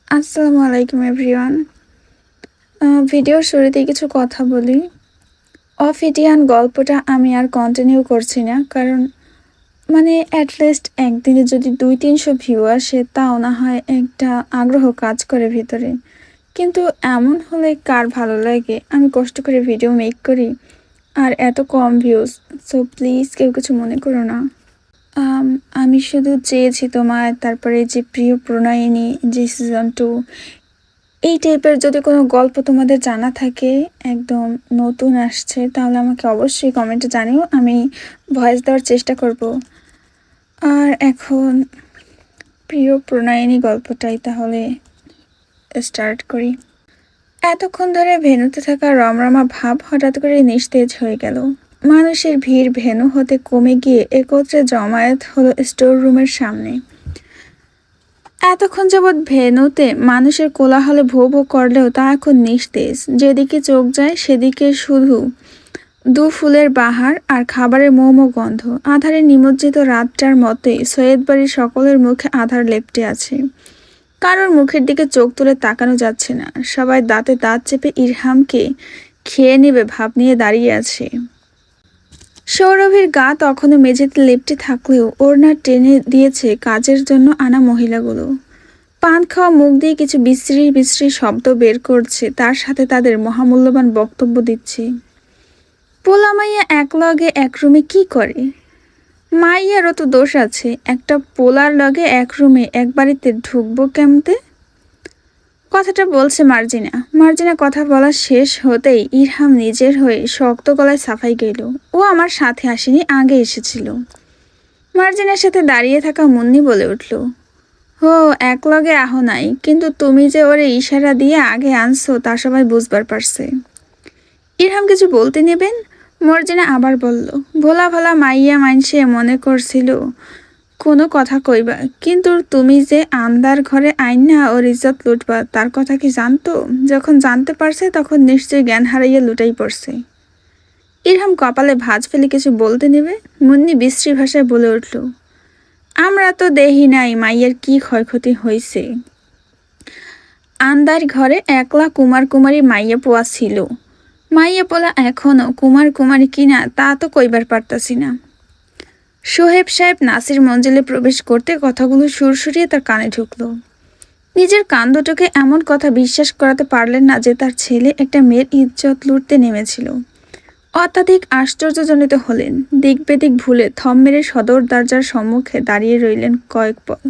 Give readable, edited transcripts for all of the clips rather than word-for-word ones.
আসসালামু আলাইকুম এভরিওয়ান। ভিডিওর শুরুতেই কিছু কথা বলি। অফিডিয়ান গল্পটা আমি আর কন্টিনিউ করছি না, কারণ অ্যাটলিস্ট একদিনে যদি 200-300 ভিউ আসে তাও না হয় একটা আগ্রহ কাজ করে ভিতরে। কিন্তু এমন হলে কার ভালো লাগে? আমি কষ্ট করে ভিডিও মেক করি আর এত কম ভিউজ। সো প্লিজ কেউ কিছু মনে করো না। আম, আমি শুধু চেয়েছি তোমার, তারপরে যে প্রিয় প্রণয়িনী, যে সিজন 2, এই টাইপের যদি কোনো গল্প তোমাদের জানা থাকে, একদম নতুন আসছে, তাহলে আমাকে অবশ্যই কমেন্টে জানিও, আমি ভয়েস দেওয়ার চেষ্টা করব। আর এখন প্রিয় প্রণয়িনী গল্পটাই তাহলে স্টার্ট করি। এতক্ষণ ধরে ভেন্যুতে থাকা রমরমা ভাব হঠাৎ করে নিস্তেজ হয়ে গেল। মানুষের ভিড় ভেন্যু হতে কমে গিয়ে একত্রে জমায়েত হলো স্টোর রুমের সামনে। এতক্ষণ যাবৎ ভেন্যুতে মানুষের কোলাহলে ভোঁ ভোঁ করলেও তা এখন নিস্তেজ। যেদিকে চোখ যায় সেদিকে শুধু ফুলের বাহার আর খাবারের মোমো গন্ধ। আধারে নিমজ্জিত রাতটার মতোই সৈয়দ বাড়ির সকলের মুখে আধার লেপ্টে আছে। কারোর মুখের দিকে চোখ তুলে তাকানো যাচ্ছে না। সবাই দাঁতে দাঁত চেপে ইরহামকে খেয়ে নেবে ভাব নিয়ে দাঁড়িয়ে আছে। সৌরভীর গা তখনও মেঝেতে লেপ্টে থাকলেও ওড়না টেনে দিয়েছে কাজের জন্য আনা মহিলাগুলো। পান খাওয়া মুখ দিয়ে কিছু বিশ্রী বিশ্রী শব্দ বের করছে, তার সাথে তাদের মহামূল্যবান বক্তব্য দিচ্ছে। পোলা মাইয়া এক লগে এক রুমে কি করে? মাইয়ারও তো দোষ আছে, একটা পোলার লগে এক রুমে এক বাড়িতে ঢুকবো কেমতে? কথাটা বলছে মার্জিনা কথা বলা শেষ হতেই ইরহাম নিজের হয়ে শক্ত গলায় সাফাই গেল। ও আমার সাথে আসেনি, আগে এসেছিল। মার্জিনার সাথে দাঁড়িয়ে থাকা মুন্নি বলে উঠল, হো এক লগে আহ নাই, কিন্তু তুমি যে ওরে ইশারা দিয়ে আগে আনছো তা সবাই বুঝবার পারছে। ইরহাম কিছু বলতে নেবেন, মর্জিনা আবার বলল, ভোলা ভালা মাইয়া মাইনসে মনে করছিল কোনো কথা কইবা, কিন্তু তুমি যে আন্দার ঘরে আইনা ওর ইজ্জত লুটবা তার কথা কি জানতো? যখন জানতে পারছে তখন নিশ্চয়ই জ্ঞান হারাইয়া লুটাই পড়ছে। ইরহাম কপালে ভাঁজ ফেলে কিছু বলতে নেবে, মুন্নি বিশ্রী ভাষায় বলে উঠল, আমরা তো দেহি নাই মাইয়ের কি ক্ষয়ক্ষতি হইছে। আন্দার ঘরে একলা কুমার কুমারী মাইয়া পোয়া ছিল। মাইয়া পোলা এখনো কুমার কুমারী কিনা তা তো কইবার পারতাছি না। সোহেব সাহেব নাসির মঞ্জিলে প্রবেশ করতে কথাগুলো সুরসুরিয়ে তার কানে ঢুকলো। নিজের কান দুটোকে এমন কথা বিশ্বাস করাতে পারলেন না যে তার ছেলে একটা মেয়ের ইজ্জত লুটতে নেমেছিল। অত্যাধিক আশ্চর্যজনিত হলেন। দিক বেদিক ভুলে থম মেরে সদর দরজার সম্মুখে দাঁড়িয়ে রইলেন কয়েক পল।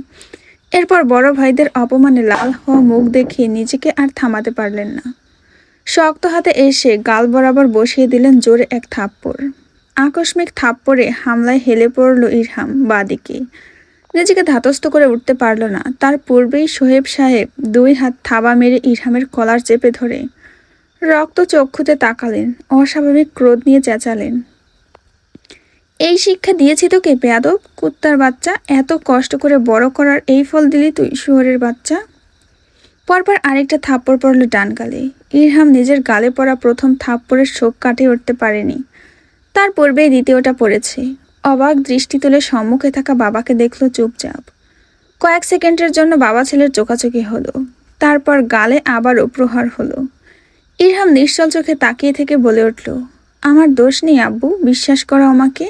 এরপর বড় ভাইদের অপমানে লাল হওয়া মুখ দেখে নিজেকে আর থামাতে পারলেন না। শক্ত হাতে এসে গাল বরাবর বসিয়ে দিলেন জোরে এক থাপ্পড়। আকস্মিক থাপ্পড়ে হামলায় হেলে পড়ল ইরহাম বাদিকে। নিজেকে ধাতস্থ করে উঠতে পারল না। তার পূর্বেই সোহেব সাহেব 2 হাত থাবা মেরে ইরহামের কলার চেপে ধরে রক্ত চক্ষুতে তাকালেন, অস্বাভাবিক ক্রোধ নিয়ে চেঁচালেন, এই শিক্ষা দিয়েছি তোকে বেয়াদব কুত্তার বাচ্চা! এত কষ্ট করে বড় করার এই ফল দিলি তুই, শুয়োরের বাচ্চা! পরপর আরেকটা থাপ্পড় পড়ল ডান গালে। ইরহাম নিজের গালে পড়া প্রথম থাপ্পড়ের শোক কাটিয়ে উঠতে পারেনি। তার পূর্বেই দ্বিতীয়টা পড়েছে। অবাক দৃষ্টি তুলে সম্মুখে থাকা বাবাকে দেখল চুপচাপ। কয়েক সেকেন্ডের জন্য বাবা ছেলের চোখাচোখি হলো, তারপর গালে আবারও প্রহার হলো। ইরহাম নিশ্চল চোখে তাকিয়ে থেকে বলে উঠল, আমার দোষ নেই আব্বু, বিশ্বাস করো আমাকে।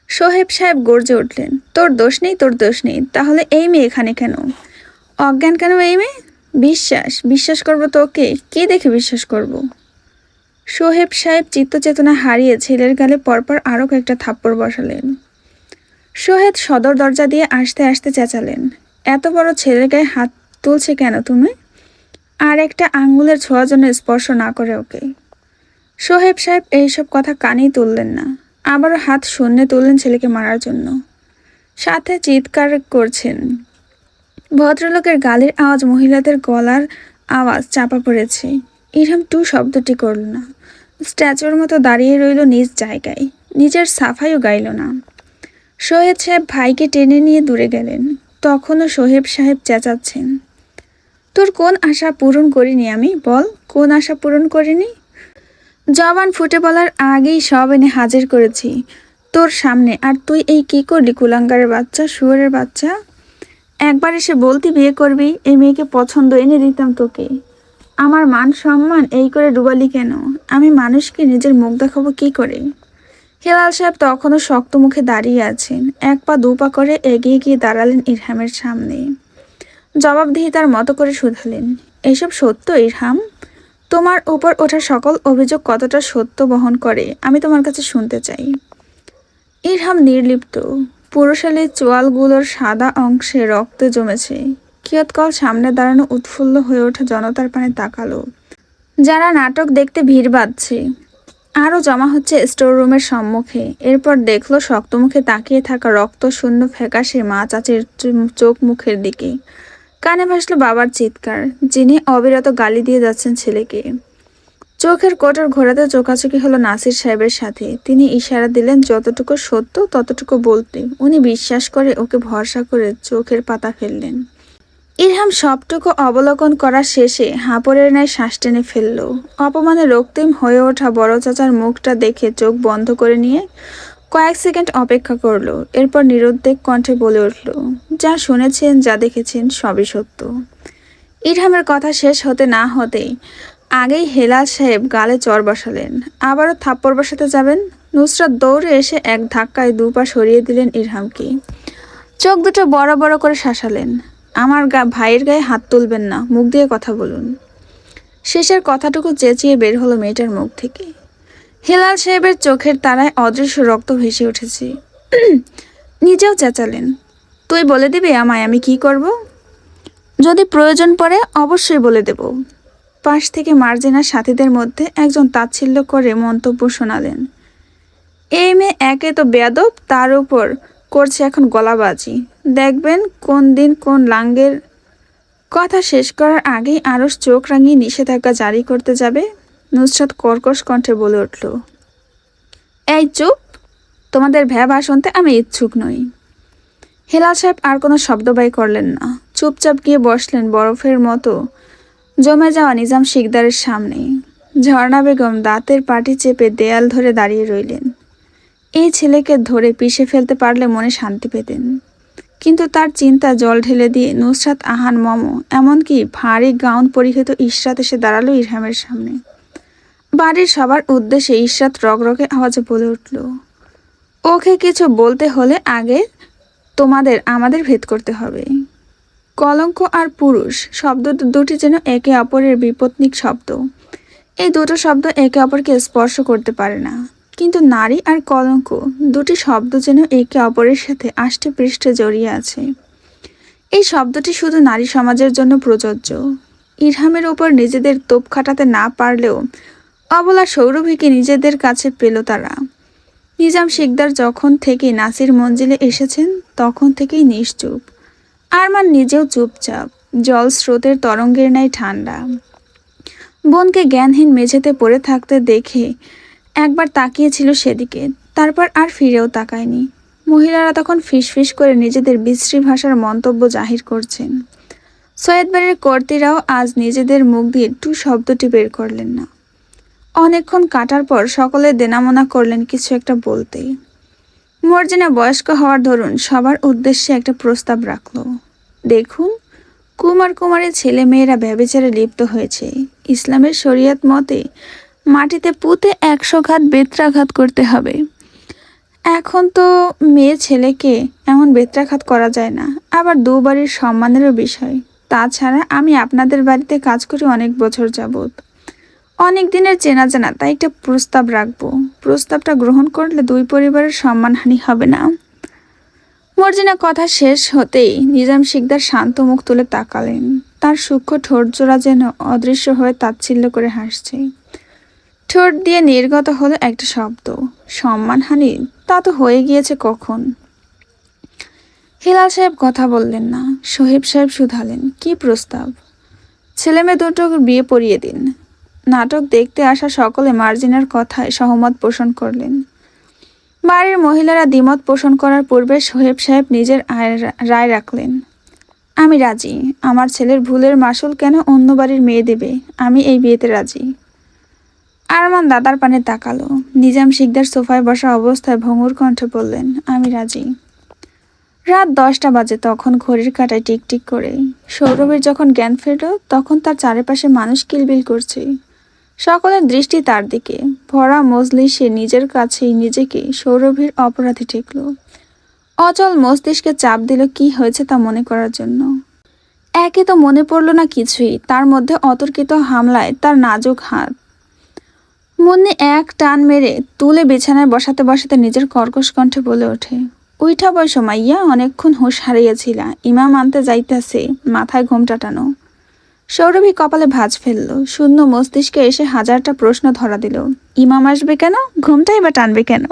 সোহেব সাহেব গর্জে উঠলেন, তোর দোষ নেই, তোর দোষ নেই? তাহলে এই মেয়ে এখানে কেন? অজ্ঞান কেন এই মেয়ে? বিশ্বাস করবো তোকে? কি দেখে বিশ্বাস করব? সোহেব সাহেব চিত্তচেতনা হারিয়ে ছেলের গালে পরপর আরও কয়েকটা থাপ্পড় বসালেন। সোহেদ সদর দরজা দিয়ে আসতে আসতে চেঁচালেন, এত বড় ছেলের গায়ে হাত তুলছে কেন তুমি? আর একটা আঙ্গুলের ছোঁয়া জন্য স্পর্শ না করে ওকে। সোহেব সাহেব এইসব কথা কানেই তুললেন না। আবারও হাত শূন্যে তুললেন ছেলেকে মারার জন্য। সাথে চিৎকার করছেন। ভদ্রলোকের গালির আওয়াজ মহিলাদের গলার আওয়াজ চাপা পড়েছে। ইরহাম টু শব্দটি করল না। স্ট্যাচুর মতো দাঁড়িয়ে রইল নিজ জায়গায়। নিজের সাফাইও গাইল না। সোহেব সাহেব ভাইকে টেনে নিয়ে দূরে গেলেন। তখনও সোহেব সাহেব চেঁচাচ্ছেন, তোর কোন আশা পূরণ করিনি আমি? বল, কোন আশা পূরণ করিনি? জবান ফুটে বলার আগেই সব এনে হাজির করেছি তোর সামনে, আর তুই এই কি করলি কুলাঙ্গারের বাচ্চা, শুয়োরের বাচ্চা! একবার এসে বলতি বিয়ে করবি, এই মেয়েকে পছন্দ, এনে দিতাম তোকে। আমার মান সম্মান এই করে ডুবালি কেন? আমি মানুষকে নিজের মুখ দেখাবো কি করে? হেলাল সাহেব তখনও শক্ত মুখে দাঁড়িয়ে আছেন। এক পা দু পা করে এগিয়ে গিয়ে দাঁড়ালেন ইরহামের সামনে। জবাবদিহিতার মতো করে শুধালেন, এসব সত্য ইরহাম? তোমার উপর ওঠা সকল অভিযোগ কতটা সত্য বহন করে আমি তোমার কাছে শুনতে চাই। ইরহাম নির্লিপ্ত। পুরুষালী চোয়ালগুলোর সাদা অংশে রক্তে জমেছে। কিয়ৎকাল সামনে দাঁড়ানো উৎফুল্ল হয়ে ওঠা জনতার পানে তাকালো, যারা নাটক দেখতে ভিড় বাঁধছে। আরও জমা হচ্ছে স্টোর রুমের সম্মুখে। এরপর দেখলো শক্ত মুখে তাকিয়ে থাকা রক্তশূন্য ফ্যাকাশে মা চাচির চোখ মুখের দিকে। কানে ভাসলো বাবার চিৎকার, যিনি অবিরত গালি দিয়ে যাচ্ছেন ছেলেকে। চোখের কোটর ঘোরাতে চোখাচোখি হলো নাসির সাহেবের সাথে। তিনি ইশারা দিলেন যতটুকু সত্য ততটুকু বলতে। উনি বিশ্বাস করে ওকে ভরসা করে চোখের পাতা ফেললেন। ইরহাম সবটুকু অবলোকন করার শেষে হাঁপড়ের ন্যায় শ্বাস টেনে ফেলল। অপমানে রক্তিম হয়ে ওঠা বড় চাচার মুখটা দেখে চোখ বন্ধ করে নিয়ে কয়েক সেকেন্ড অপেক্ষা করলো। এরপর নিরুদ্বেগ কণ্ঠে বলে উঠল, যা শুনেছেন যা দেখেছেন সবই সত্য। ইরহামের কথা শেষ হতে না হতেই আগেই হেলাল সাহেব গালে চড় বসালেন। আবারও থাপ্পড় বসাতে যাবেন? নুসরাত দৌড়ে এসে এক ধাক্কায় দুপা সরিয়ে দিলেন ইরহামকে। চোখ দুটো বড় বড় করে শাসালেন, আমার ভাইয়ের গায়ে হাত তুলবেন না, মুখ দিয়ে কথা বলুন। শেষের কথাটুকু চেঁচিয়ে বের হলো মেয়েটার মুখ থেকে। হেলাল সাহেবের চোখের তারায় অদৃশ্য রক্ত ভেসে উঠেছে। নিজেও চেঁচালেন, তুই বলে দিবি আমায় আমি কি করব? যদি প্রয়োজন পড়ে অবশ্যই বলে দেব। পাশ থেকে মার্জিনার সাথীদের মধ্যে একজন তাচ্ছিল্য করে মন্তব্য শোনালেন, এই মেয়ে একে তো বেয়াদব, তার উপর করছে এখন গলাবাজি। দেখবেন কোন দিন কোন লাঙ্গের। কথা শেষ করার আগেই আরশ চোখ রাঙিয়ে নিষেধাজ্ঞা জারি করতে যাবে। নুসরাত কর্কশ কণ্ঠে বলে উঠল, এই চুপ, তোমাদের ভ্যাবা শুনতে আমি ইচ্ছুক নই। হেলাল সাহেব আর কোনো শব্দ বাই করলেন না। চুপচাপ গিয়ে বসলেন বরফের মতো জমে যাওয়া নিজাম শিকদারের সামনে। ঝর্ণা বেগম দাঁতের পাটি চেপে দেয়াল ধরে দাঁড়িয়ে রইলেন। এই ছেলেকে ধরে পিষে ফেলতে পারলে মনে শান্তি পেতেন, কিন্তু তার চিন্তা জল ঢেলে দিয়ে নুসরাত, আহান, মম, এমনকি ভারী গাউন পরিহিত ইশরাত এসে দাঁড়ালো ইরহামের সামনে। বাড়ির সবার উদ্দেশ্যে ইশরাত রগরগে আওয়াজে বলে উঠল, ওকে কিছু বলতে হলে আগে তোমাদের আমাদের ভেদ করতে হবে। কলঙ্ক আর পুরুষ শব্দ দুটি যেন একে অপরের বিপত্নিক শব্দ। এই দুটো শব্দ একে অপরকে স্পর্শ করতে পারে না, কিন্তু নারী আর কলঙ্ক দুটি শব্দ যেন একে অপরের সাথে আষ্টে পৃষ্ঠে জড়িয়ে আছে। এই শব্দটি শুধু নারী সমাজের জন্য প্রযোজ্য। ইরহামের উপর নিজেদের তোপ খাটাতে না পারলেও অবলা সৌরভীকে নিজেদের কাছে পেল তারা। নিজাম শিকদার যখন থেকে নাসির মঞ্জিলে এসেছেন তখন থেকেই নিশ্চুপ। আরমান নিজেও চুপচাপ, জল স্রোতের তরঙ্গের ন্যায় ঠান্ডা। বোনকে জ্ঞানহীন মেঝেতে পড়ে থাকতে দেখে একবার তাকিয়েছিল সেদিকে, তারপর আর ফিরেও তাকায়নি। মহিলারা তখন ফিসফিস করে নিজেদের বিশ্রী ভাষার মন্তব্য জাহির করছেন। সৈয়দবাড়ির কর্তীরাও আজ নিজেদের মুখ দিয়ে টু শব্দটি বের করলেন না। অনেকক্ষণ কাটার পর সকলে দেনামোনা করলেন কিছু একটা বলতে। মর্জিনা বয়স্ক হওয়ার দরুন সবার উদ্দেশ্যে একটা প্রস্তাব রাখলো, দেখুন, কুমার কুমারী ছেলে মেয়েরা ব্যভিচারে লিপ্ত হয়েছে। ইসলামের শরিয়ত মতে মাটিতে পুঁতে 100 ঘাত বেত্রাঘাত করতে হবে। এখন তো মেয়ে ছেলেকে এমন বেত্রাঘাত করা যায় না, আবার দু বাড়ির সম্মানেরও বিষয়। তাছাড়া আমি আপনাদের বাড়িতে কাজ করি অনেক বছর যাবৎ, অনেক দিনের চেনা জানা, তাই একটা প্রস্তাব রাখবো। প্রস্তাবটা গ্রহণ করলে দুই পরিবারের সম্মানহানি হবে না। মর্জিনা কথা শেষ হতেই নিজাম শিকদার শান্ত মুখ তুলে তাকালেন। তার সূক্ষ্ম ঠোঁটজোড়া যেন অদৃশ্য হয়ে তাচ্ছিল্য করে হাসছে। ঠোঁট দিয়ে নির্গত হলো একটা শব্দ, সম্মানহানি? তা তো হয়ে গিয়েছে কখন। হেলাল সাহেব কথা বললেন না। সোহেব সাহেব শুধালেন, কি প্রস্তাব? ছেলেমেয়ে দুটো বিয়ে পড়িয়ে দিন। নাটক দেখতে আসা সকলে মার্জিনার কথায় সহমত পোষণ করলেন। বাড়ির মহিলারা দ্বিমত পোষণ করার পূর্বে সোহেব সাহেব নিজের রায় রাখলেন, আমি রাজি। আমার ছেলের ভুলের মাসুল কেন অন্য বাড়ির মেয়ে দেবে? আমি এই বিয়েতে রাজি। আরমান দাদার পানে তাকালো। নিজাম শিকদার সোফায় বসা অবস্থায় ভঙ্গুর কণ্ঠে বললেন, আমি রাজি। রাত 10টা বাজে তখন ঘড়ির কাঁটায় টিকটিক করে। সৌরভের যখন জ্ঞান ফিরল তখন তার চারিপাশে মানুষ কিলবিল করছে। সকলের দৃষ্টি তার দিকে ভরা মজলিসে নিজের কাছেই নিজেকে সৌরভীর অপরাধী ঠেকল। অচল মস্তিষ্কে চাপ দিল কি হয়েছে তা মনে করার জন্য। একে তো মনে পড়ল না কিছুই, তার মধ্যে অতর্কিত হামলায় তার নাজুক হাত। মুন্নি এক টান মেরে তুলে বিছানায় বসাতে বসাতে নিজের কর্কশ কণ্ঠে বলে ওঠে, উইঠা বয়স মাইয়া, অনেকক্ষণ হুঁশ হারিয়েছিলা, ইমাম আনতে যাইতেছে, মাথায় ঘুম টাটানো। সৌরভী কপালে ভাঁজ ফেলল, শূন্য মস্তিষ্কে এসে হাজারটা প্রশ্ন ধরা দিল। ইমাম আসবে কেন, ঘুমটাই বা টানবে কেন?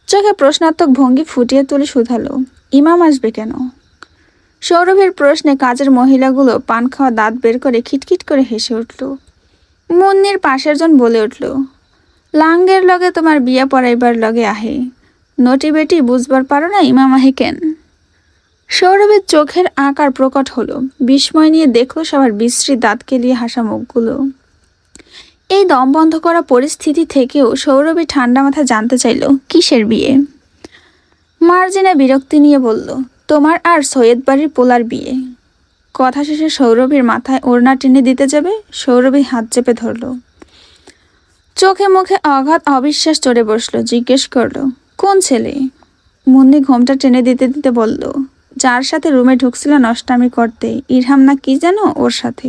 চোখে প্রশ্নাত্মক ভঙ্গি ফুটিয়ে তুলে শুধালো, ইমাম আসবে কেন? সৌরভীর প্রশ্নে কাজের মহিলাগুলো পান খাওয়া দাঁত বের করে খিটখিট করে হেসে উঠল। মুন্নির পাশের জন বলে উঠল, লাঙ্গের লগে তোমার বিয়া পড়াইবার লগে আহে, নটি বেটি বুঝবার পারো না ইমাম আহে কেন? সৌরভের চোখের আকার প্রকট হলো, বিস্ময় নিয়ে দেখলো সবার বিশ্রী দাঁত কেলিয়ে হাসা মুখগুলো। এই দম বন্ধ করা পরিস্থিতি থেকেও সৌরভী ঠান্ডা মাথায় জানতে চাইল কিসের বিয়ে। মার্জিনা বিরক্তি নিয়ে বলল, তোমার আর সৈয়দ বাড়ির পোলার বিয়ে। কথা শেষে সৌরভীর মাথায় ওড়না টেনে দিতে যাবে, সৌরভী হাত চেপে ধরল। চোখে মুখে অগাধ অবিশ্বাস চড়ে বসলো, জিজ্ঞেস করলো, কোন ছেলে? মুন্নি ঘোমটা টেনে দিতে দিতে বলল, যার সাথে রুমে ঢুকছিল নষ্টামি করতে, ইরহাম না কি যেন, ওর সাথে।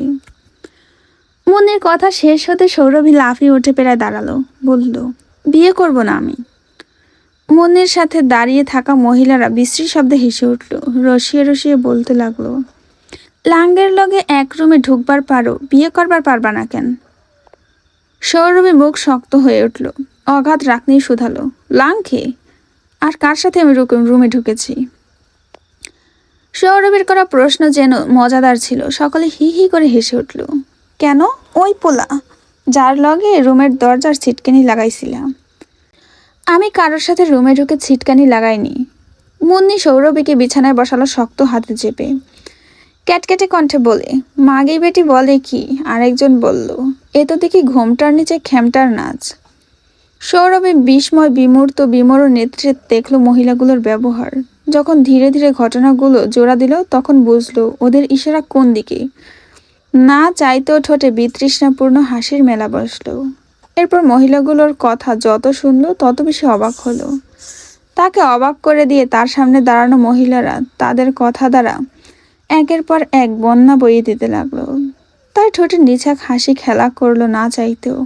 মুন্নির কথা শেষ হতে সৌরভী লাফিয়ে উঠে প্রায় দাঁড়ালো, বলল, বিয়ে করব না আমি। মুন্নির সাথে দাঁড়িয়ে থাকা মহিলারা বিশ্রী শব্দে হেসে উঠল, রসিয়ে রসিয়ে বলতে লাগলো, লাঙ্গের লগে এক রুমে ঢুকবার পারো, বিয়ে করবার পারবা না কেন? সৌরভী মুখ শক্ত হয়ে উঠল, অগাধ রাগ নিয়ে শুধালো, লাঙ্গে? আর কার সাথে আমি রুমে ঢুকেছি? সৌরভীর করা প্রশ্ন যেন মজাদার ছিল, সকলে হি হি করে হেসে উঠল। কেন? ওই পোলা যার লগে রুমের দরজার ছিটকানি লাগাইছিলাম। আমি কারোর সাথে রুমে ঢুকে ছিটকানি লাগাইনি। মুন্নি সৌরভীকে বিছানায় বসালো শক্ত হাতে চেপে। ক্যাটকেটে কণ্ঠে বলে, মাগি বেটি বলে কি? আরেকজন বলল, এ তো দেখি ঘোমটার নিচে খেমটার নাচ। সৌরভী বিস্ময় বিমূঢ় নেত্রে দেখলো মহিলাগুলোর ব্যবহার। যখন ধীরে ধীরে ঘটনাগুলো জোড়া দিল তখন বুঝলো ওদের ইশারা কোন দিকে। না চাইতেও ঠোঁটে বিতৃষ্ণাপূর্ণ হাসির মেলা বসলো। এরপর মহিলাগুলোর কথা যত শুনলো তত বেশি অবাক হলো। তাকে অবাক করে দিয়ে তার সামনে দাঁড়ানো মহিলারা তাদের কথা দ্বারা একের পর এক বন্যা বইয়ে দিতে লাগলো। তার ঠোঁটে নিছক হাসি খেলা করলো না চাইতেও।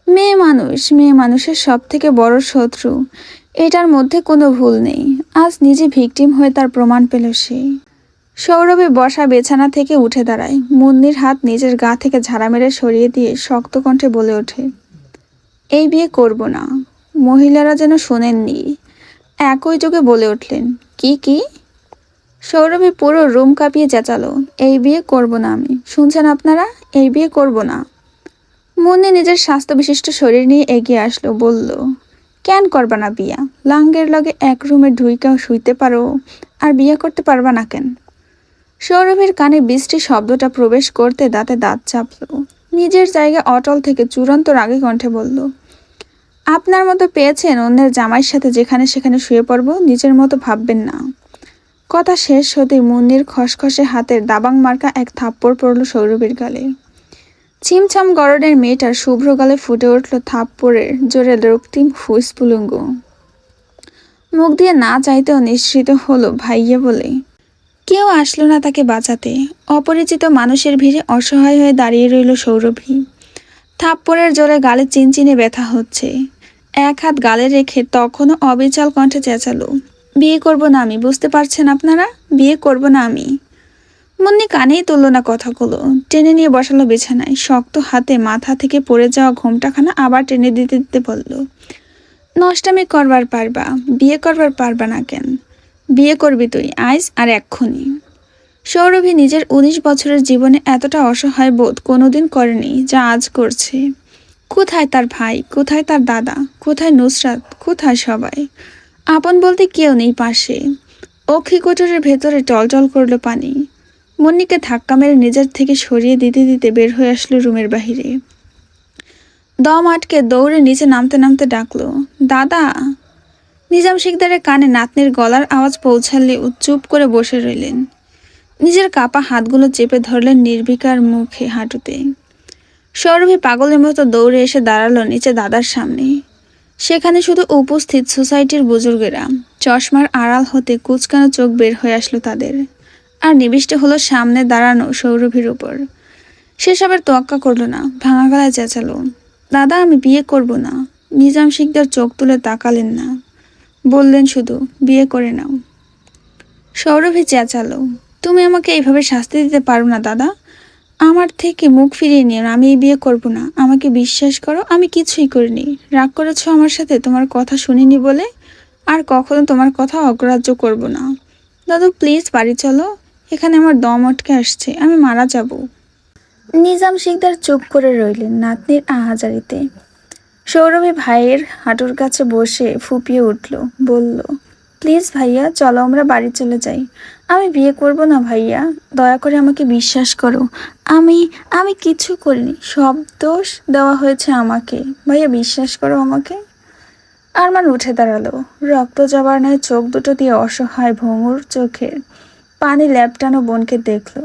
মেয়ে মানুষের সব থেকে বড় শত্রু, এটার মধ্যে কোনো ভুল নেই। আজ নিজে ভিকটিম হয়ে তার প্রমাণ পেল সে। সৌরভী বসা বিছানা থেকে উঠে দাঁড়ায়, মুন্নির হাত নিজের গা থেকে ঝাড়া মেরে সরিয়ে দিয়ে শক্ত কণ্ঠে বলে ওঠে, এই বিয়ে করব না। মহিলারা যেন শোনেননি, একই যোগে বলে উঠলেন, কি কি? সৌরভী পুরো রুম কাঁপিয়ে চেঁচালো, এই বিয়ে করব না আমি। শুনছেন আপনারা? এই বিয়ে করব না। মুন্নি নিজের স্বাস্থ্য বিশিষ্ট শরীর নিয়ে এগিয়ে আসলো, বলল, কেন করবা না বিয়া? লাঙ্গের লগে এক রুমে ঢুইকা শুইতে পারো, আর বিয়ে করতে পারবা না কেন? সৌরভীর কানে বৃষ্টি শব্দটা প্রবেশ করতে দাঁতে দাঁত চাপল। নিজের জায়গা অটল থেকে চূড়ান্ত রাগে কণ্ঠে বলল, আপনার মতো পেয়েছেন অন্যের জামাইয়ের সাথে যেখানে সেখানে শুয়ে পড়ব, নিজের মতো ভাববেন না। কথা শেষ হতেই মুন্নির খসখসে হাতের দাবাং মার্কা এক থাপ্পড় পড়ল সৌরভীর গালে। ছিমছাম গড়নের মেয়েটার শুভ্র গালে ফুটে উঠল থাপ্পড়ের জোরে রক্তিম ফুসপুলুঙ্গ। মুখ দিয়ে না চাইতেও নিঃসৃত হলো ভাইয়া বলে। কেউ আসলো না তাকে বাঁচাতে। অপরিচিত মানুষের ভিড়ে অসহায় হয়ে দাঁড়িয়ে রইল সৌরভী। থাপ্পড়ের জোরে গালে চিনচিনে ব্যথা হচ্ছে। এক হাত গালে রেখে তখনও অবিচল কণ্ঠে চেঁচালো, বিয়ে করব না আমি, বুঝতে পারছেন আপনারা? বিয়ে করব না আমি। মুন্নি কানেই তুলল না কথাগুলো, টেনে নিয়ে বসালো বিছানায়। শক্ত হাতে মাথা থেকে পড়ে যাওয়া ঘোমটাখানা আবার টেনে দিতে দিতে বলল, নষ্টামি করবার পারবা, বিয়ে করবার পারবা না কেন? বিয়ে করবি তুই আইজ আর এক্ষুনি। সৌরভী নিজের 19 বছরের জীবনে এতটা অসহায় বোধ কোনোদিন করেনি যা আজ করছে। কোথায় তার ভাই, কোথায় তার দাদা, কোথায় নুসরাত, কোথায় সবাই? আপন বলতে কেউ নেই পাশে। অক্ষিকোটরের ভেতরে টলটল করলো পানি। মুন্নিকে ধাক্কা মেরে নিজের থেকে সরিয়ে দিতে দিতে বের হয়ে আসলো রুমের বাহিরে। দম আটকে দৌড়ে নিচে নামতে নামতে ডাকলো, দাদা। নিজাম শিকদারের কানে নাতনির গলার আওয়াজ পৌঁছালে চুপ করে বসে রইলেন। নিজের কাপা হাতগুলো চেপে ধরলেন নির্বিকার মুখে হাঁটুতে। সৌরভী পাগলের মতো দৌড়ে এসে দাঁড়ালো নিচে দাদার সামনে। সেখানে শুধু উপস্থিত সোসাইটির বুজুর্গেরা। চশমার আড়াল হতে কুচকানো চোখ বের হয়ে আসলো তাদের। আর নিবিষ্ট হলো সামনে দাঁড়ানো সৌরভীর উপর। সেসবের তোয়াক্কা করলো না, ভাঙা গলায় চেঁচালো, দাদা আমি বিয়ে করব না। নিজাম শিকদার চোখ তুলে তাকালেন না, বললেন শুধু বিয়ে করে নাও। সৌরভী চেঁচালো, তুমি আমাকে এইভাবে শাস্তি দিতে পারো না দাদা। আমার থেকে মুখ ফিরিয়ে নিও না, আমি এই বিয়ে করব না। আমাকে বিশ্বাস করো, আমি কিছুই করিনি। রাগ করেছো আমার সাথে তোমার কথা শুনিনি বলে? আর কখনো তোমার কথা অগ্রাহ্য করব না। দাদু প্লিজ বাড়ি চলো, এখানে আমার দম আটকে আসছে, আমি মারা যাব। নিজাম শিকদার চুপ করে রইলেন নাতনির আহাজারিতে। সৌরভী ভাইয়ের হাঁটুর কাছে বসে ফুপিয়ে উঠল, বলল, প্লিজ ভাইয়া চলো আমরা বাড়ি চলে যাই। আমি বিয়ে করব না ভাইয়া, দয়া করে আমাকে বিশ্বাস করো। আমি আমি কিছু করিনি, সব দোষ দেওয়া হয়েছে আমাকে। ভাইয়া বিশ্বাস করো আমাকে। আরমান উঠে দাঁড়ালো, রক্ত জবার নয় চোখ দুটো দিয়ে অসহায় ভঙ্গুর চোখে পানি ল্যাপটানো বোনকে দেখল।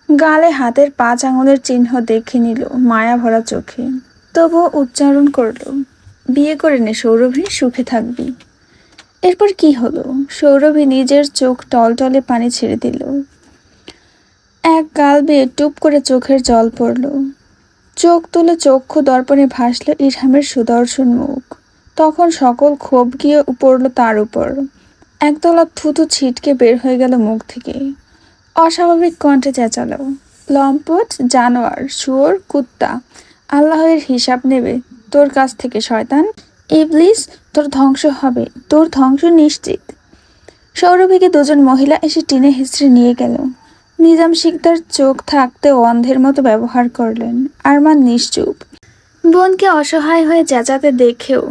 গালে হাতের 5 আঙুলের চিহ্ন দেখে নিল মায়া ভরা চোখে। তবুও উচ্চারণ করল, বিয়ে করে নে সৌরভী, সুখে থাকবি। এরপর কি হলো? সৌরভী নিজের চোখ টলটলে পানি ছেড়ে দিল। এক গাল বেয়ে টুপ করে চোখের জল পড়ল। চোখ তুলে চক্ষু দর্পণে ভাসল ইরহামের সুদর্শন মুখ। তখন সকল ক্ষোভ গিয়ে পড়ল তার উপর। একদলা থুতু ছিটকে বের হয়ে গেল মুখ থেকে। অস্বাভাবিক কণ্ঠে চেঁচালো, লম্পট, জানোয়ার, শুয়োর, কুত্তা, আল্লাহের হিসাব নেবে তোর কাছ থেকে শয়তান। ইবলিস, তোর ধ্বংস হবে, তোর ধ্বংস নিশ্চিত। সৌরভীকে দুজন মহিলা এসে টিনে হিস্ট্রি নিয়ে গেল। নিজাম শিকদার চোখ থাকতেও অন্ধের মতো ব্যবহার করলেন। আরমান নিশ্চুপ। বোনকে অসহায় হয়ে চেঁচাতে দেখেও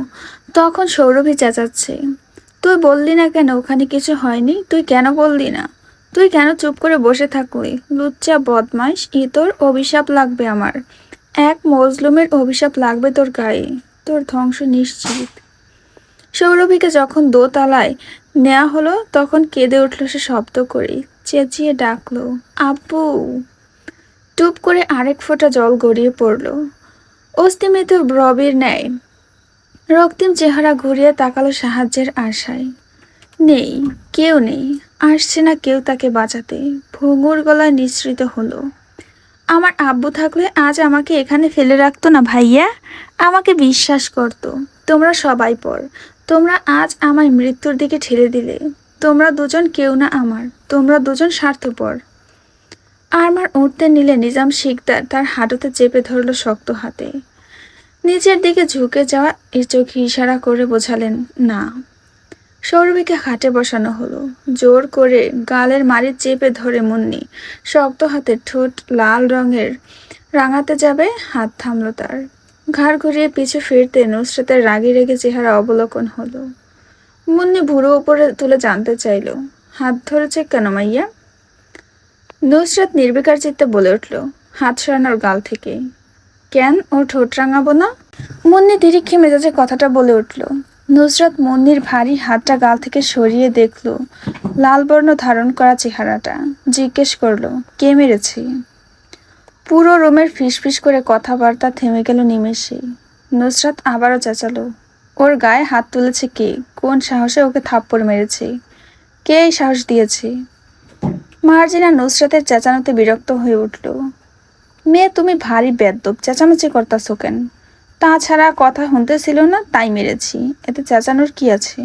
তখন সৌরভী চেঁচাচ্ছে, তুই বললি না কেন ওখানে কিছু হয়নি? তুই কেন বললি না? তুই কেন চুপ করে বসে থাকলি? লুচ্চা বদমাইশ, তোর অভিশাপ লাগবে আমার। এক মজলুমের অভিশাপ লাগবে তোর গায়ে, তোর ধ্বংস নিশ্চিত। সৌরভীকে যখন দোতলায় নেওয়া হলো তখন কেঁদে উঠল সে শব্দ করে, চেঁচিয়ে ডাকলো, আব্বু। টুপ করে আরেক ফোঁটা জল গড়িয়ে পড়ল। অস্তিমিত রবির ন্যায় রক্তিম চেহারা ঘুরিয়ে তাকালো সাহায্যের আশায়। নেই, কেউ নেই, আসছে না কেউ তাকে বাঁচাতে। ভঙ্গুর গলায় নিঃসৃত হলো, আমার আব্বু থাকলে আজ আমাকে এখানে ফেলে রাখতো না ভাইয়া। আমাকে বিশ্বাস করতো। তোমরা সবাই পর, তোমরা আজ আমায় মৃত্যুর দিকে ঠেলে দিলে। তোমরা দুজন কেউ না আমার, তোমরা দুজন স্বার্থপর। আরমান উঠতে নিলে নিজাম শিকদার তার হাঁটুতে চেপে ধরল শক্ত হাতে। নিচের দিকে ঝুঁকে যাওয়া চোখে ইশারা করে বোঝালেন না। সৌরভীকে খাটে বসানো হলো। জোর করে গালের মাড়ি চেপে ধরে মুন্নি শক্ত হাতে ঠোঁট লাল রঙের রাঙাতে যাবে, হাত থামল তার। ঘাড় ঘুরিয়ে পিছু ফিরতে নুসরাতের রাগি রেগে চেহারা অবলোকন হলো। মুন্নি ভুরু উপরে তুলে জানতে চাইল, হাত ধরেছে কেন মাইয়া? নুসরাত নির্বিকার চিত্তে বলে উঠল, হাত সরানোর গাল থেকে। কেন, ওর ঠোঁট রাঙাবো না? মুন্নি তিরিক্ষি মেজাজে কথাটা বলে উঠল। নুসরাত মুন্নির ভারী হাতটা গাল থেকে সরিয়ে দেখল লাল বর্ণ ধারণ করা চেহারাটা। জিজ্ঞেস করলো, কে মেরেছে? পুরো রুমের ফিসফিস করে কথাবার্তা থেমে গেল নিমেষে। নুসরাত আবারও চেঁচালো, ওর গায়ে হাত তুলেছে কে? কোন সাহসে ওকে থাপ্পড় মেরেছে? কে এই সাহস দিয়েছে? মার্জিনা নুসরাতের চেঁচানোতে বিরক্ত হয়ে উঠল। মেয়ে তুমি ভারী বেদ্যপ, চেঁচামেচি করতাছো কেন? তাছাড়া কথা শুনতেছিল না তাই মেরেছি, এতে চেঁচানোর কি আছে?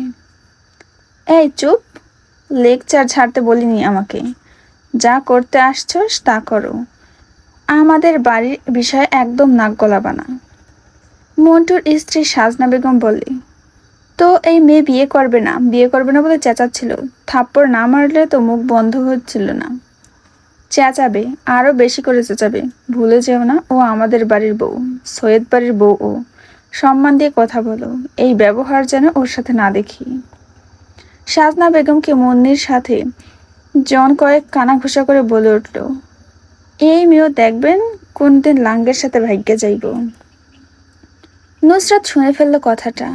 এই চুপ, লেকচার ছাড়তে বলিনি আমাকে। যা করতে আসছস তা করো, আমাদের বাড়ির বিষয়ে একদম নাক গলাবা না। মন্টুর স্ত্রী সাজনা বেগম বললে, তো এই মেয়ে বিয়ে করবে না, বিয়ে করবে না বলে চেঁচাচ্ছিল। থাপ্পড় না মারলে তো মুখ বন্ধ হচ্ছিল না। চেঁচাবে, আরো বেশি করে চেঁচাবে। ভুলে যেও না ও আমাদের বাড়ির বউ, সৈয়দ বাড়ির বউ। ও সম্মান দিয়ে কথা বলো, এই ব্যবহার যেন ওর সাথে না দেখি। সাজনা বেগমকে মুন্নির সাথে জন কয়েক কানা ঘুষা করে বলে উঠল, এই মেয়েও দেখবেন কোনদিন লাঙ্গের সাথে ভাগ্যে যাইব। নুসরাত শুনে ফেলল কথাটা।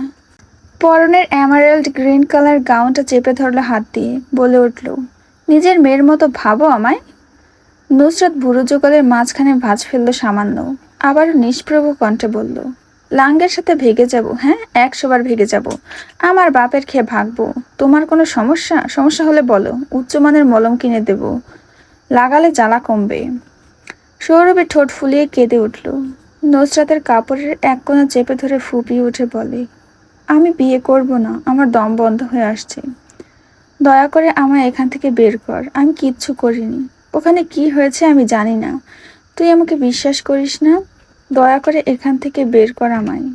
পরনের এমারেল্ড গ্রিন কালার গাউনটা চেপে ধরলো হাত দিয়ে, বলে উঠল, নিজের মেয়ের মতো ভাবো আমায়। নুসরাত বুড়ো যুগলের মাঝখানে ভাঁজ ফেললো সামান্য, আবারও নিষ্প্রভ কণ্ঠে বলল, লাঙ্গের সাথে ভেগে যাব? হ্যাঁ, 100 বার ভেগে যাব। আমার বাপের খেয়ে ভাগবো। তোমার কোনো সমস্যা সমস্যা হলে বলো, উচ্চমানের মলম কিনে দেব, লাগালে জ্বালা কমবে। সৌরভের ঠোঁট ফুলিয়ে কেঁদে উঠল। নুসরাতের কাপড়ের এক কোণা চেপে ধরে ফুপিয়ে উঠে বলে, আমি বিয়ে করব না, আমার দম বন্ধ হয়ে আসছে। দয়া করে আমায় এখান থেকে বের কর, আমি কিচ্ছু করিনি। ওখানে কি হয়েছে আমি জানি না, তুই আমাকে বিশ্বাস করিস না? দয়া করে এখান থেকে বের কর আমায়।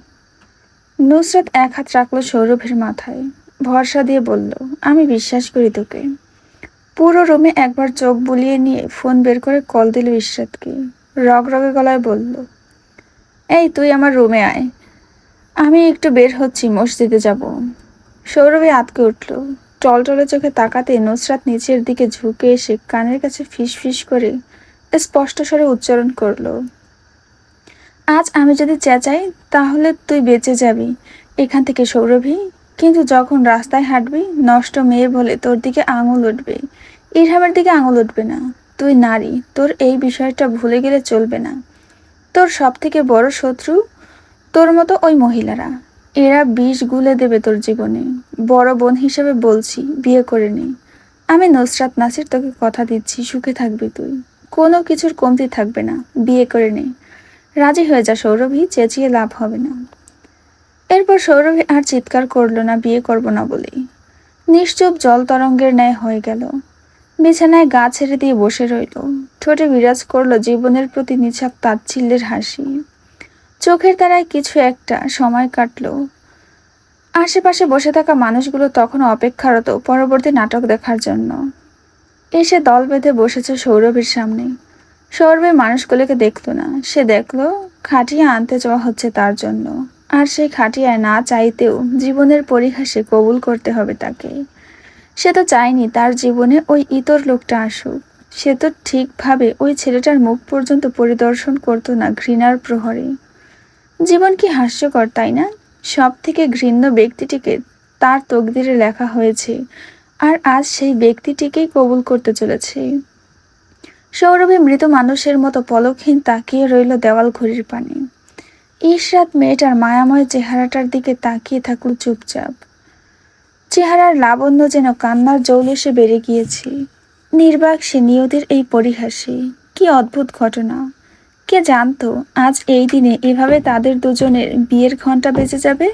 নুসরাত এক হাত রাখলো সৌরভের মাথায়, ভরসা দিয়ে বলল, আমি বিশ্বাস করি তোকে। পুরো রুমে একবার চোখ বুলিয়ে নিয়ে ফোন বের করে কল দিল ইশরাতকে। রগরগে গলায় বলল, এই তুই আমার রুমে আয়, আমি একটু বের হচ্ছি, মসজিদে যাব। সৌরভে আঁতকে উঠল। টলটলে চোখে তাকাতে নুসরাত নিচের দিকে ঝুঁকে এসে কানের কাছে ফিস ফিস করে স্পষ্ট স্বরে উচ্চারণ করল, আজ আমি যদি চেঁচাই তাহলে তুই বেঁচে যাবি এখান থেকে সৌরভী, কিন্তু যখন রাস্তায় হাঁটবি নষ্ট মেয়ে বলে তোর দিকে আঙুল উঠবে, ইরহামের দিকে আঙুল উঠবে না। তুই নারী, তোর এই বিষয়টা ভুলে গেলে চলবে না। তোর সব থেকে বড় শত্রু তোর মতো ওই মহিলারা, এরা বিষ গুলে দেবে তোর জীবনে। বড় বোন হিসেবে বলছি, বিয়ে করে নে। আমি নুসরাত নাসির, তোকে কথা দিচ্ছি, সুখে থাকবি তুই, কোনো কিছুর কমতি থাকবে না, বিয়ে করে নে। রাজি হয়ে যা সৌরভী, চেঁচিয়ে লাভ হবে না। এরপর সৌরভী আর চিৎকার করলো না বিয়ে করব না বলেই। নিশ্চুপ জল তরঙ্গের ন্যায় হয়ে গেল। বিছানায় গা ছেড়ে দিয়ে বসে রইল। ঠোঁটে বিরাজ করলো জীবনের প্রতি নিছক তাচ্ছিল্যের হাসি। চোখের তারায় কিছু একটা সময় কাটল। আশেপাশে বসে থাকা মানুষগুলো তখন অপেক্ষারত পরবর্তী নাটক দেখার জন্য। এসে দল বেঁধে বসেছে সৌরভের সামনে। সৌরভের মানুষগুলোকে দেখল না, সে দেখল খাটিয়া আনতে যাওয়া হচ্ছে তার জন্য, আর সেই খাটিয়ায় না চাইতেও জীবনের পরিহাসে কবুল করতে হবে তাকে। সে তো চায়নি তার জীবনে ওই ইতর লোকটা আসুক। সে তো ঠিকভাবে ওই ছেলেটার মুখ পর্যন্ত পরিদর্শন করতো না ঘৃণার প্রহরে। জীবন কি হাস্যকর, তাই না? সব থেকে ঘৃণ্য ব্যক্তিটিকে তার তকদিরে লেখা হয়েছে, আর আজ সেই ব্যক্তিটিকেই কবুল করতে চলেছে। সৌরভী মৃত মানুষের মতো পলকহীন তাকিয়ে রইল দেওয়াল ঘড়ির পানে। ইশরাত মেয়েটার মায়াময় চেহারাটার দিকে তাকিয়ে থাকল চুপচাপ। চেহারার লাবণ্য যেন কান্নার জৌলুসে বেড়ে গিয়েছে। নির্বাক সে নিয়তির এই পরিহাসে। কি অদ্ভুত ঘটনা! কে জানতো আজ এই দিনে এভাবে তাদের দুজনের বিয়ের ঘণ্টা বেজে যাবে।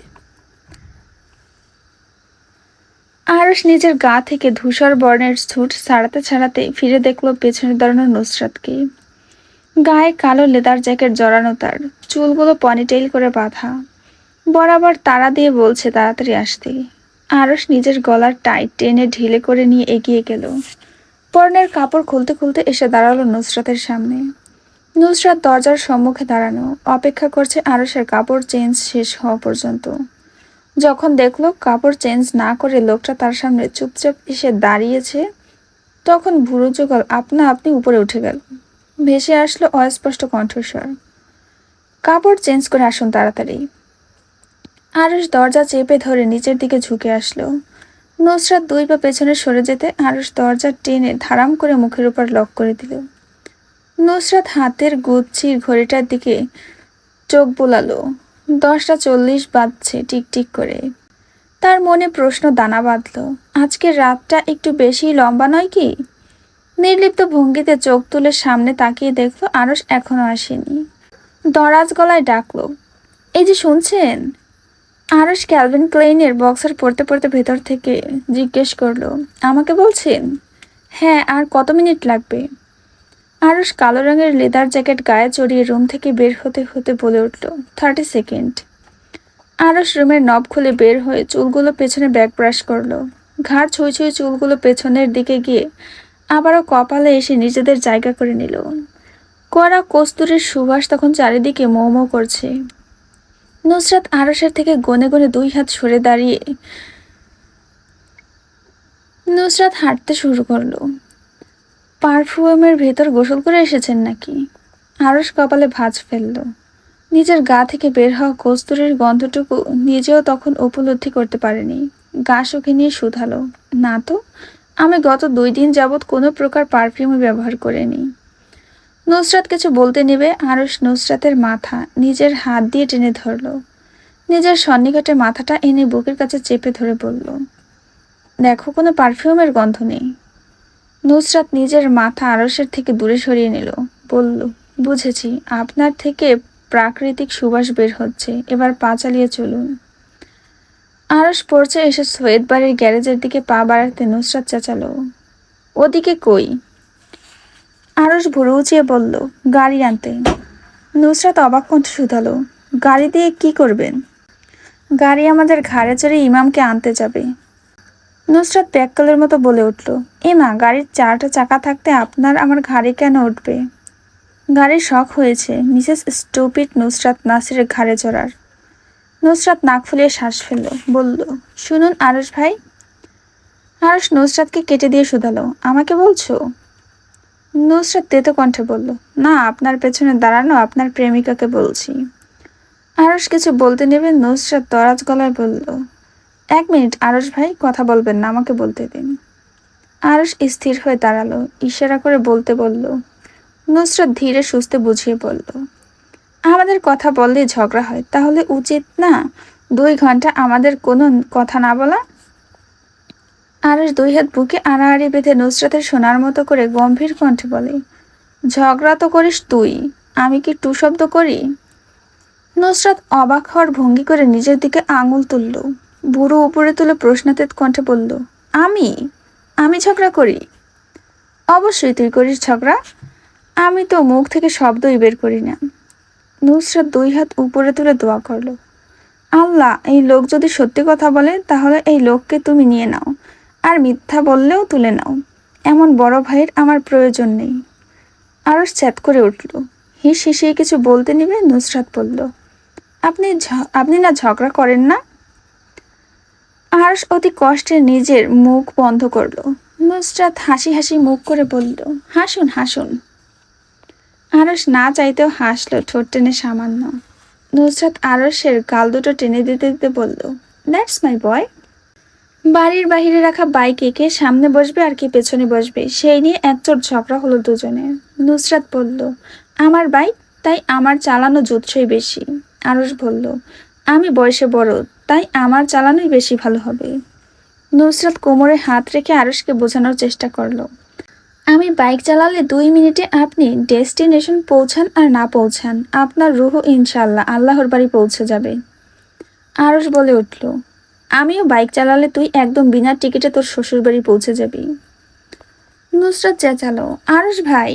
আরশ নিজের গা থেকে ধূসর বর্ণের স্যুট ছাড়াতে ছাড়াতে ফিরে দেখলো পেছনে দাঁড়ানো নুসরাতকে। গায়ে কালো লেদার জ্যাকেট জড়ানো, তার চুলগুলো পনিটেইল করে বাঁধা, বরাবর তাড়া দিয়ে বলছে তাড়াতাড়ি আসতে। আরশ নিজের গলার টাইট টেনে ঢিলে করে নিয়ে এগিয়ে গেল। পরনের কাপড় খুলতে খুলতে এসে দাঁড়ালো নুসরাতের সামনে। নুসরাত দরজার সম্মুখে দাঁড়ানো, অপেক্ষা করছে আরশের কাপড় চেঞ্জ শেষ হওয়া পর্যন্ত। যখন দেখলো কাপড় চেঞ্জ না করে লোকটা তার সামনে চুপচাপ এসে দাঁড়িয়েছে, তখন বুড়ো যুগল আপনা আপনি উপরে উঠে গেল। ভেসে আসলো অস্পষ্ট কণ্ঠস্বর, কাপড় চেঞ্জ করে আসুন তাড়াতাড়ি। আরশ দরজা চেপে ধরে নিচের দিকে ঝুঁকে আসলো। নুসরাত 2 পা পেছনে সরে যেতে আরশ দরজা টেনে ধারাম করে মুখের উপর লক করে দিল। নুসরাত হাতের গুচ্ছির ঘড়িটার দিকে চোখ বোলালো। 10টা 40 বাজছে টিকটিক করে। তার মনে প্রশ্ন দানা বাঁধল, আজকের রাতটা একটু বেশি লম্বা নয় কি? নির্লিপ্ত ভঙ্গিতে চোখ তুলে সামনে তাকিয়ে দেখলো আরশ এখনো আসেনি। দরাজ গলায় ডাকলো, এই যে শুনছেন? আরশ ক্যালভিন ক্লেইনের বক্সার পড়তে পড়তে ভেতর থেকে জিজ্ঞেস করলো, আমাকে বলছেন? হ্যাঁ, আর কত মিনিট লাগবে? আরশ কালো রঙের লেদার জ্যাকেট গায়ে চড়িয়ে রুম থেকে বের হতে হতে বলে উঠল, 30 সেকেন্ড। আরশ রুমের নব খুলে বের হয়ে চুলগুলো পেছনে ব্যাক ব্রাশ করলো। ঘাড় ছুঁই ছুঁই চুলগুলো পেছনের দিকে গিয়ে আবারও কপালে এসে নিজেদের জায়গা করে নিল। কড়া কস্তুরীর সুবাস তখন চারিদিকে মৌ মৌ করছে। নুসরাত আরশের থেকে গনে গনে 2 হাত সরে দাঁড়িয়ে নুসরাত হাঁটতে শুরু করলো। পারফিউমের ভেতর গোসল করে এসেছেন নাকি? আরশ কপালে ভাঁজ ফেলল। নিজের গা থেকে বের হওয়া কস্তুরের গন্ধটুকু নিজেও তখন উপলব্ধি করতে পারেনি। গা শুকে নিয়ে শুধালো, না তো, আমি গত 2 দিন যাবৎ কোনো প্রকার পারফিউমই ব্যবহার করিনি। নুসরাত কিছু বলতে নেবে আরশ নুসরাতের মাথা নিজের হাত দিয়ে টেনে ধরল। নিজের সন্নিকটে মাথাটা এনে বুকের কাছে চেপে ধরে বলল, দেখো, কোনো পারফিউমের গন্ধ নেই। নুসরাত নিজের মাথা আরশের থেকে দূরে সরিয়ে নিল, বলল, বুঝেছি, আপনার থেকে প্রাকৃতিক সুবাস বের হচ্ছে, এবার পা চালিয়ে চলুন। আরশ পড়ছে এসে সৈয়দ বাড়ির গ্যারেজের দিকে পা বাড়াতে নুসরাত চেঁচালো, ওদিকে কই? আরশ ভুরু উঁচিয়ে বলল, গাড়ি আনতে। নুসরাত অবাক কণ্ঠে শুধালো, গাড়ি দিয়ে কি করবেন? গাড়ি আমাদের ঘাড়ে চড়ে ইমামকে আনতে যাবে। নুসরাত ব্যাককলের মতো বলে উঠল, এমা, গাড়ির 4টা চাকা থাকতে আপনার আমার ঘাড়ে কেন উঠবে? গাড়ির শখ হয়েছে মিসেস স্টুপিড নুসরাত নাসিরের ঘাড়ে চড়ার। নুসরাত নাক ফুলিয়ে শ্বাস ফেলল, বলল, শুনুন আরশ ভাই। আরশ নুসরাতকে কেটে দিয়ে শুধালো, আমাকে বলছো? নুসরাত তেতো কণ্ঠে বলল, না, আপনার পেছনে দাঁড়ানো আপনার প্রেমিকাকে বলছি। আরশ কিছু বলতে নেবে নুসরাত দরাজ গলায় বলল, 1 মিনিট আরশ ভাই, কথা বলবেন না, আমাকে বলতে দিন। আরশ স্থির হয়ে দাঁড়ালো, ইশারা করে বলতে বলল। নুসরাত ধীরে সুস্থে বুঝিয়ে বলল, আমাদের কথা বললেই ঝগড়া হয়, তাহলে উচিত না 2 ঘন্টা আমাদের কোনো কথা না বলা? আরশ 2 হাত বুকে আড়াআড়ি বেঁধে নুসরাতের শোনার মতো করে গম্ভীর কণ্ঠে বলে, ঝগড়া তো করিস তুই, আমি কি টু শব্দ করি? নুসরাত অবাক হওয়ার ভঙ্গি করে নিজের দিকে আঙুল তুলল, বুড়ো উপরে তুলে প্রশ্নাতীত কণ্ঠে বলল, আমি আমি ঝগড়া করি? অবশ্যই তুই করিস ঝগড়া, আমি তো মুখ থেকে শব্দই বের করি না। নুসরাত 2 হাত উপরে তুলে দোয়া করল, আল্লাহ, এই লোক যদি সত্যি কথা বলে তাহলে এই লোককে তুমি নিয়ে নাও, আর মিথ্যা বললেও তুলে নাও। এমন বড় ভাইয়ের আমার প্রয়োজন নেই। আরশ চ্যাত করে উঠল। হিস হিসিয়ে কিছু বলতে নিবে নুসরাত বলল, আপনি না ঝগড়া করেন না? আরশ অতি কষ্টে নিজের মুখ বন্ধ করল। নুসরাত হাসি হাসি মুখ করে বলল, হাসুন হাসুন। আরশ না চাইতেও হাসল, ঠোঁট টেনে সামান্য। নুসরাত আরশের গাল দুটো টেনে দিতে দিতে বলল, দ্যাটস মাই বয়। বাড়ির বাহিরে রাখা বাইকে কে সামনে বসবে আর কে পেছনে বসবে সেই নিয়ে একচোট ঝগড়া হলো দুজনের। নুসরাত বলল, আমার বাইক, তাই আমার চালানো জুৎসই বেশি। আরশ বলল, আমি বয়সে বড়, তাই আমার চালানোই বেশি ভালো হবে। নুসরাত কোমরে হাত রেখে আরশকে বোঝানোর চেষ্টা করলো, আমি বাইক চালালে 2 মিনিটে আপনি ডেস্টিনেশন পৌঁছান আর না পৌঁছান, আপনার রুহ ইনশাল্লাহ আল্লাহর বাড়ি পৌঁছে যাবে। আরশ বলে উঠল, আমিও বাইক চালালে তুই একদম বিনা টিকিটে তোর শ্বশুর বাড়ি পৌঁছে যাবি। নুসরাত চেঁচালো, আরশ ভাই।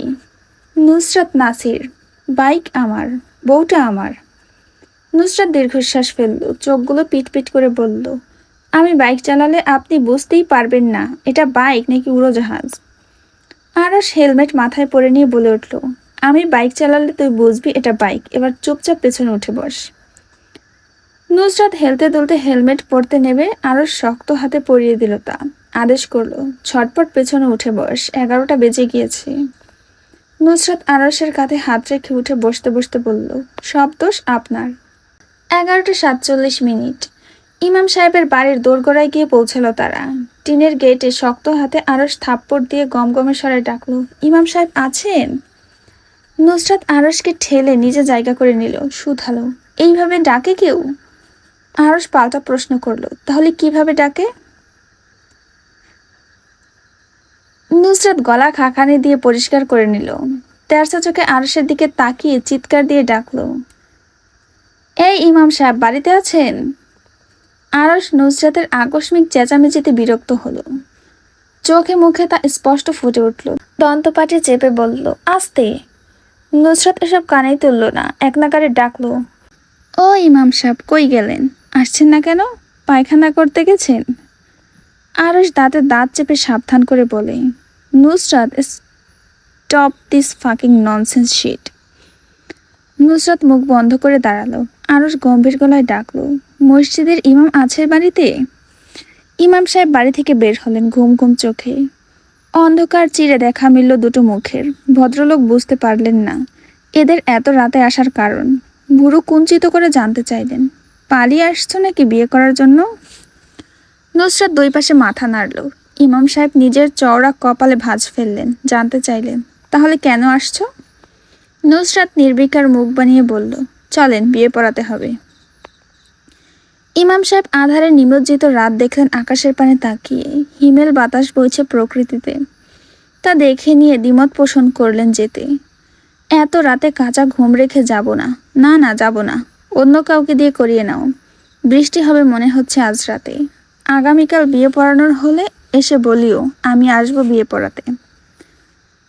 নুসরাত নাসির, বাইক আমার, বউটা আমার। নুসরাত দীর্ঘশ্বাস ফেলল, চোখগুলো পিট পিট করে বলল, আমি বাইক চালালে আপনি বুঝতেই পারবেন না এটা বাইক নাকি উড়োজাহাজ। আরশ হেলমেট মাথায় পরে নিয়ে বলে উঠল, আমি বাইক চালালে তুই বুঝবি এটা বাইক, এবার চুপচাপ পেছনে উঠে বস। নুসরাত হেলতে দুলতে হেলমেট পরতে নেবে আরশ শক্ত হাতে পরিয়ে দিল তা। আদেশ করলো, ছটপট পেছনে উঠে বস, 11টা বেজে গিয়েছে। নুসরাত আরশের কাঁধে হাত রেখে উঠে বসতে বসতে বলল, সব দোষ আপনার। 11টা 47 মিনিট। ইমাম সাহেবের বাড়ির দোরগোড়ায় গিয়ে পৌঁছালো তারা। টিনের গেটে শক্ত হাতে আরশ থাপ্পড় দিয়ে গমগমে স্বরে ডাকলো, ইমাম সাহেব আছেন? নুসরাত আরশকে ঠেলে নিজে জায়গা করে নিল, শুধালো, এইভাবে ডাকে কেউ? আরশ পাল্টা প্রশ্ন করলো, তাহলে কিভাবে ডাকে? নুসরাত গলা খাখানি দিয়ে পরিষ্কার করে নিল। তেরছা চোখে আরশের দিকে তাকিয়ে চিৎকার দিয়ে ডাকলো, এই ইমাম সাহেব বাড়িতে আছেন? আরশ নুসরাতের আকস্মিক চেঁচামেচিতে বিরক্ত হলো। চোখে মুখে তা স্পষ্ট ফুটে উঠল। দন্তপাটি চেপে বলল, আস্তে। নুসরাত এসব কানেই তুলল না, এক নাগারে ডাকলো, ও ইমাম সাহেব, কই গেলেন? আসছেন না কেন? পায়খানা করতে গেছেন? আরশ দাঁতে দাঁত চেপে সাবধান করে বলে, Nusrat, stop this fucking nonsense shit. Nusrat মুখ বন্ধ করে দাঁড়ালো। আরশ গম্ভীর গলায় ডাকলো, মসজিদের ইমাম আছে বাড়িতে? ইমাম সাহেব বাড়ি থেকে বের হলেন ঘুম ঘুম চোখে। অন্ধকার চিরে দেখা মিলল দুটো মুখের। ভদ্রলোক বুঝতে পারলেন না এদের এত রাতে আসার কারণ। বুড়ো কুঞ্চিত করে জানতে চাইলেন, পালিয়ে আসছো নাকি বিয়ে করার জন্য? নুসরাত দুই পাশে মাথা নাড়ল। ইমাম সাহেব নিজের চওড়া কপালে ভাঁজ ফেললেন, জানতে চাইলেন, তাহলে কেন আসছো? নুসরাত নির্বিকার মুখ বানিয়ে বলল, চলেন, বিয়ে পড়াতে হবে। ইমাম সাহেব আধারে নিমজ্জিত রাত দেখলেন আকাশের পানে তাকিয়ে। হিমেল বাতাস বইছে প্রকৃতিতে। তা দেখে নিয়ে দ্বিমত পোষণ করলেন যেতে। এত রাতে কাঁচা ঘুম রেখে যাব না, না না যাব না, অন্য কাউকে দিয়ে করিয়ে নাও। বৃষ্টি হবে মনে হচ্ছে আজ রাতে। আগামীকাল বিয়ে পড়ানোর হলে এসে বলিও আমি আসবো বিয়ে পড়াতে।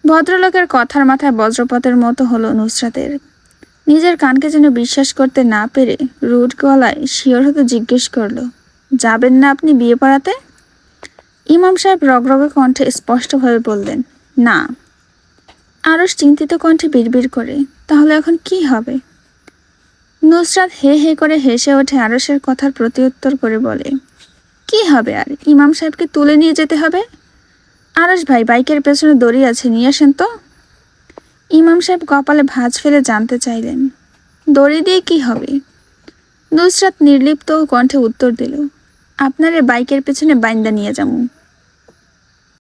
ভদ্রলোকের কথার মাথায় বজ্রপাতের মতো হলো নুসরাতের। নিজের কানকে যেন বিশ্বাস করতে না পেরে রুড গলায় শিওর হতে জিজ্ঞেস করলো, যাবেন না আপনি বিয়ে পড়াতে? ইমাম সাহেব রগরগে কণ্ঠে স্পষ্টভাবে বললেন, না। আরস চিন্তিত কণ্ঠে বিড়বিড় করে, তাহলে এখন কি হবে? নুসরাত হে হে করে হেসে ওঠে আরসের কথার প্রত্যুত্তর করে বলে, কি হবে আর, ইমাম সাহেবকে তুলে নিয়ে যেতে হবে। আরস ভাই, বাইকের পেছনে দড়ি আছে, নিয়ে আসেন তো। ইমাম সাহেব কপালে ভাঁজ ফেলে জানতে চাইলেন, দড়ি দিয়ে কি হবে? নুসরাত নির্লিপ্ত কণ্ঠে উত্তর দিল, আপনারে বাইকের পেছনে বাইন্দা নিয়ে যাবো।